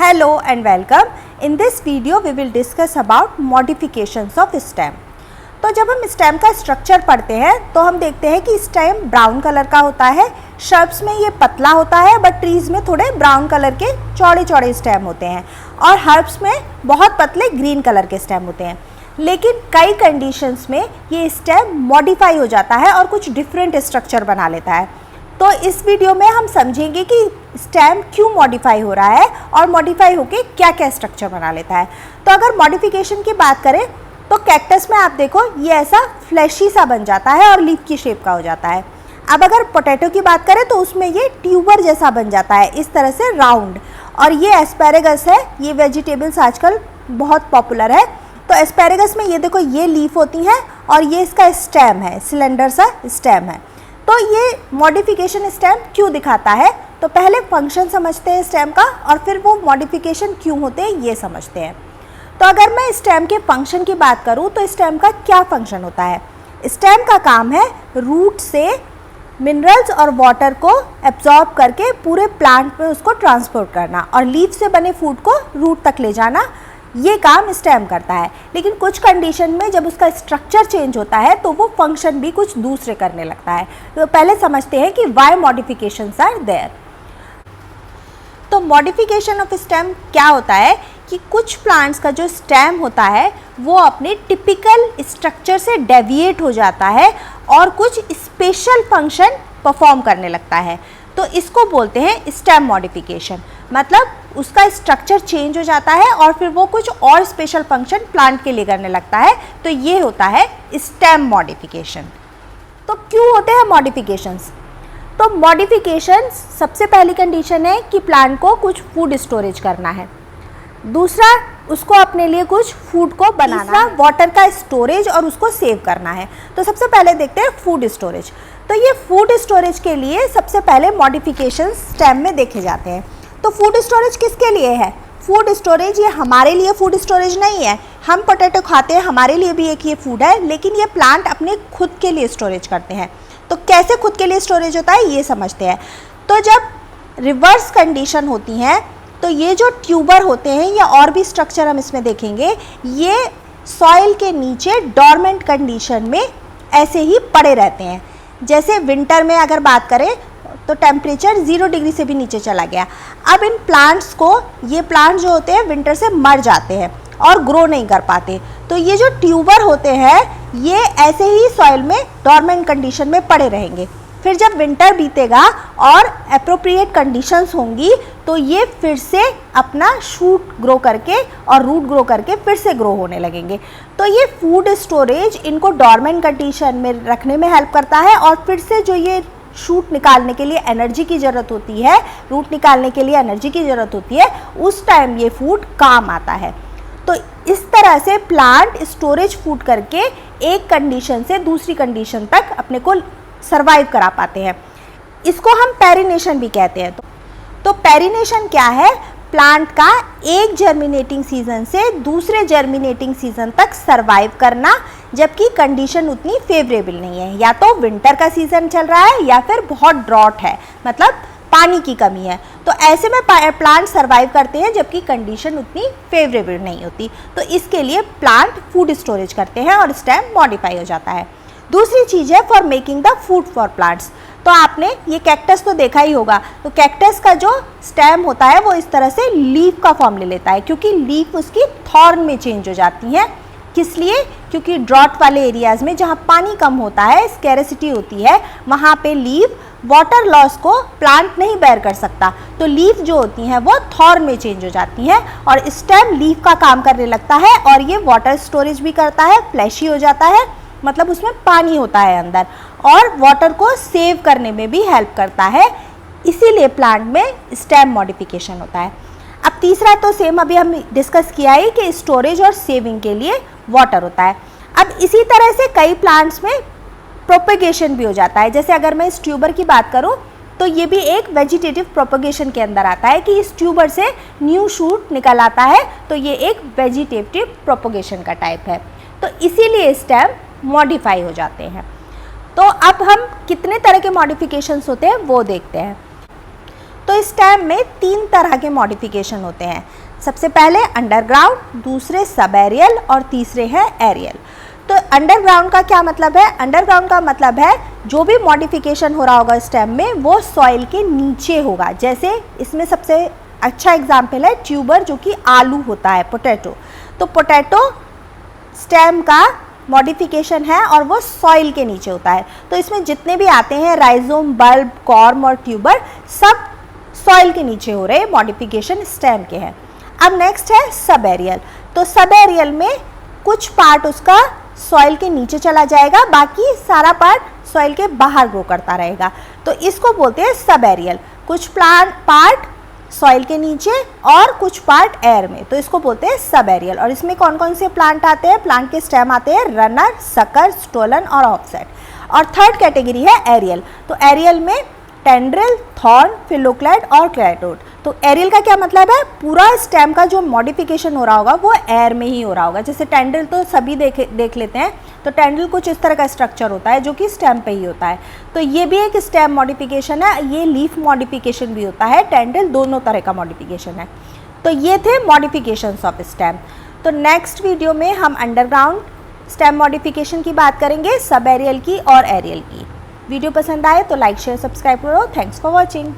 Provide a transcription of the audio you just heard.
Hello and welcome. In this video we will discuss about modifications of stem. तो जब हम stem का structure पढ़ते हैं तो हम देखते हैं कि स्टेम ब्राउन कलर का होता है, शर्ब्स में ये पतला होता है बट ट्रीज में थोड़े ब्राउन कलर के चौड़े चौड़े स्टेम होते हैं और हर्ब्स में बहुत पतले ग्रीन कलर के स्टेम होते हैं। लेकिन कई कंडीशंस में ये स्टेम मॉडिफाई हो जाता है और कुछ डिफरेंट स्ट्रक्चर बना लेता है। तो इस वीडियो में हम समझेंगे कि स्टेम क्यों मॉडिफाई हो रहा है और मॉडिफाई होके क्या क्या स्ट्रक्चर बना लेता है। तो अगर मॉडिफिकेशन की बात करें तो कैक्टस में आप देखो ये ऐसा फ्लैशी सा बन जाता है और लीफ की शेप का हो जाता है। अब अगर पोटैटो की बात करें तो उसमें ये ट्यूबर जैसा बन जाता है, इस तरह से राउंड। और ये एस्पैरेगस है, ये वेजिटेबल्स आजकल बहुत पॉपुलर है। तो एस्पैरेगस में ये देखो ये लीफ होती हैं और ये इसका स्टेम है, सिलेंडर सा स्टेम है। तो ये मॉडिफिकेशन स्टेम क्यों दिखाता है, तो पहले फंक्शन समझते हैं स्टेम का और फिर वो मॉडिफिकेशन क्यों होते हैं ये समझते हैं। तो अगर मैं स्टेम के फंक्शन की बात करूं तो स्टेम का क्या फंक्शन होता है। स्टेम का काम है रूट से मिनरल्स और वाटर को एब्जॉर्ब करके पूरे प्लांट में उसको ट्रांसपोर्ट करना और लीफ से बने फूड को रूट तक ले जाना, ये काम स्टेम करता है। लेकिन कुछ कंडीशन में जब उसका स्ट्रक्चर चेंज होता है तो वो फंक्शन भी कुछ दूसरे करने लगता है। तो पहले समझते हैं कि व्हाई मॉडिफिकेशंस आर देयर। तो मॉडिफिकेशन ऑफ स्टेम क्या होता है कि कुछ प्लांट्स का जो स्टेम होता है वो अपने टिपिकल स्ट्रक्चर से डेविएट हो जाता है और कुछ स्पेशल फंक्शन परफॉर्म करने लगता है। तो इसको बोलते हैं स्टेम मॉडिफिकेशन। मतलब उसका स्ट्रक्चर चेंज हो जाता है और फिर वो कुछ और स्पेशल फंक्शन प्लांट के लिए करने लगता है। तो ये होता है स्टेम मॉडिफिकेशन। तो क्यों होते हैं मॉडिफिकेशंस? तो मॉडिफिकेशंस सबसे पहली कंडीशन है कि प्लांट को कुछ फूड स्टोरेज करना है, दूसरा उसको अपने लिए कुछ फूड को बनाना है, वाटर का स्टोरेज और उसको सेव करना है। तो सबसे पहले देखते हैं फूड स्टोरेज। तो ये फूड स्टोरेज के लिए सबसे पहले मॉडिफिकेशन स्टेम में देखे जाते हैं। तो फूड स्टोरेज किसके लिए है? फूड स्टोरेज ये हमारे लिए फूड स्टोरेज नहीं है। हम पोटैटो खाते हैं, हमारे लिए भी एक ये फूड है, लेकिन ये प्लांट अपने खुद के लिए स्टोरेज करते हैं। तो कैसे खुद के लिए स्टोरेज होता है ये समझते हैं। तो जब रिवर्स कंडीशन होती हैं तो ये जो ट्यूबर होते हैं या और भी स्ट्रक्चर हम इसमें देखेंगे, ये सॉइल के नीचे डॉर्मेंट कंडीशन में ऐसे ही पड़े रहते हैं। जैसे विंटर में अगर बात करें तो टेम्परेचर 0 डिग्री से भी नीचे चला गया। अब इन प्लांट्स को, ये प्लांट जो होते हैं विंटर से मर जाते हैं और ग्रो नहीं कर पाते। तो ये जो ट्यूबर होते हैं ये ऐसे ही सॉइल में डॉर्मेंट कंडीशन में पड़े रहेंगे। फिर जब विंटर बीतेगा और एप्रोप्रिएट कंडीशंस होंगी तो ये फिर से अपना शूट ग्रो करके और रूट ग्रो करके फिर से ग्रो होने लगेंगे। तो ये फूड स्टोरेज इनको डॉर्मेंट कंडीशन में रखने में हेल्प करता है और फिर से जो ये शूट निकालने के लिए एनर्जी की ज़रूरत होती है, रूट निकालने के लिए एनर्जी की ज़रूरत होती है, उस टाइम ये फूड काम आता है। तो इस तरह से प्लांट स्टोरेज फूड करके एक कंडीशन से दूसरी कंडीशन तक अपने को सर्वाइव करा पाते हैं। इसको हम पेरिनेशन भी कहते हैं। तो पेरिनेशन क्या है? प्लांट का एक जर्मिनेटिंग सीजन से दूसरे जर्मिनेटिंग सीजन तक सर्वाइव करना, जबकि कंडीशन उतनी फेवरेबल नहीं है। या तो विंटर का सीजन चल रहा है या फिर बहुत ड्रॉट है, मतलब पानी की कमी है। तो ऐसे में प्लांट सर्वाइव करते हैं जबकि कंडीशन उतनी फेवरेबल नहीं होती। तो इसके लिए प्लांट फूड स्टोरेज करते हैं और स्टेम मॉडिफाई हो जाता है। दूसरी चीज़ है for making the food for plants. तो आपने ये कैक्टस तो देखा ही होगा। तो कैक्टस का जो स्टेम होता है वो इस तरह से लीफ का फॉर्म ले लेता है, क्योंकि लीफ उसकी थॉर्न में चेंज हो जाती है। किस लिए? क्योंकि ड्रॉट वाले एरियाज़ में जहाँ पानी कम होता है, स्कैरेसिटी होती है, वहाँ पे लीफ वाटर लॉस को प्लांट नहीं बेयर कर सकता। तो लीफ जो होती हैं वो थॉर्न में चेंज हो जाती हैं और स्टेम लीफ का काम करने लगता है और ये वाटर स्टोरेज भी करता है, फ्लैशी हो जाता है, मतलब उसमें पानी होता है अंदर, और वाटर को सेव करने में भी हेल्प करता है। इसीलिए प्लांट में स्टेम मॉडिफिकेशन होता है। अब तीसरा तो सेम अभी हम डिस्कस किया है कि स्टोरेज और सेविंग के लिए वाटर होता है। अब इसी तरह से कई प्लांट्स में प्रोपेगेशन भी हो जाता है। जैसे अगर मैं इस ट्यूबर की बात करूं तो ये भी एक वेजिटेटिव प्रोपेगेशन के अंदर आता है कि इस ट्यूबर से न्यू शूट निकल आता है। तो ये एक वेजिटेटिव प्रोपेगेशन का टाइप है। तो इसीलिए स्टेम मॉडिफाई हो जाते हैं। तो अब हम कितने तरह के मॉडिफिकेशंस होते हैं वो देखते हैं। तो तो स्टेम में 3 तरह के मॉडिफिकेशन होते हैं। सबसे पहले अंडरग्राउंड, दूसरे सब एरियल और तीसरे हैं एरियल। तो अंडरग्राउंड का क्या मतलब है? अंडरग्राउंड का मतलब है जो भी मॉडिफिकेशन हो रहा होगा स्टेम में वो सॉइल के नीचे होगा। जैसे इसमें सबसे अच्छा एग्जाम्पल है ट्यूबर, जो कि आलू होता है, पोटैटो। तो पोटैटो स्टेम का मॉडिफिकेशन है और वो सॉइल के नीचे होता है। तो इसमें जितने भी आते हैं राइजोम, बल्ब, कॉर्म और ट्यूबर, सब सॉइल के नीचे हो रहे मॉडिफिकेशन स्टेम के हैं। अब नेक्स्ट है सब एरियल। तो सब एरियल में कुछ पार्ट उसका सॉइल के नीचे चला जाएगा, बाकी सारा पार्ट सॉइल के बाहर ग्रो करता रहेगा। तो इसको बोलते हैं सब एरियल। कुछ पार्ट सॉइल के नीचे और कुछ पार्ट एयर में, तो इसको बोलते हैं सब एरियल। और इसमें कौन कौन से प्लांट आते हैं? प्लांट के स्टेम आते हैं रनर, सकर, स्टोलन और ऑफसेट। और थर्ड कैटेगरी है एरियल। तो एरियल में टेंड्रिल, थॉर्न, फिलोक्लेड और क्लेटोड। तो एरियल का क्या मतलब है? पूरा स्टेम का जो मॉडिफिकेशन हो रहा होगा वो एयर में ही हो रहा होगा। जैसे टेंड्रिल तो सभी देख लेते हैं, तो टेंड्रिल कुछ इस तरह का स्ट्रक्चर होता है जो कि स्टेम पे ही होता है। तो ये भी एक स्टेम मॉडिफिकेशन है, ये लीफ मॉडिफिकेशन भी होता है, टेंड्रिल दोनों तरह का मॉडिफिकेशन है। तो ये थे मॉडिफिकेशंस ऑफ स्टेम। तो नेक्स्ट वीडियो में हम अंडरग्राउंड स्टेम मॉडिफिकेशन की बात करेंगे, सब एरियल की और एरियल की। वीडियो पसंद आए तो लाइक, शेयर, सब्सक्राइब करो। Thanks for watching.